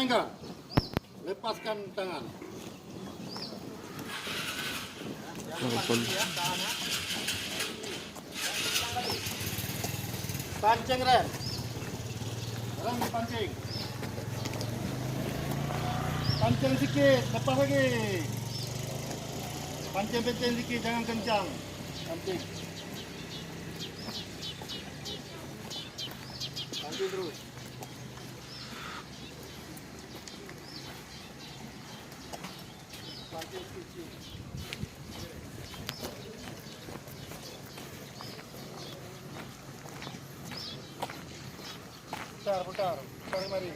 enggak? Lepaskan tangan. Pancing Ren. Sekarang dipancing. Pancing sikit, lepas lagi. Pancing-pancing sikit, jangan kencang. Pancing. Pancing terus. Pancing sikit. Putar mari.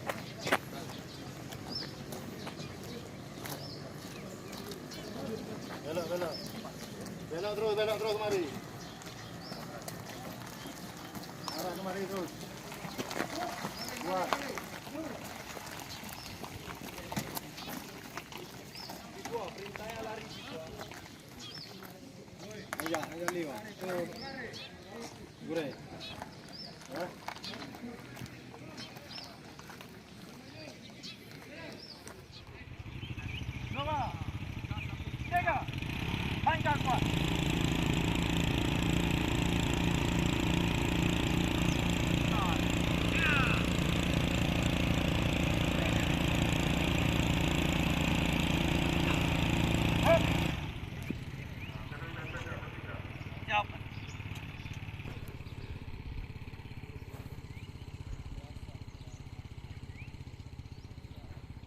Belok terus mari. Arah kemari terus. Buat. Perintahnya lari. Ya, lihat.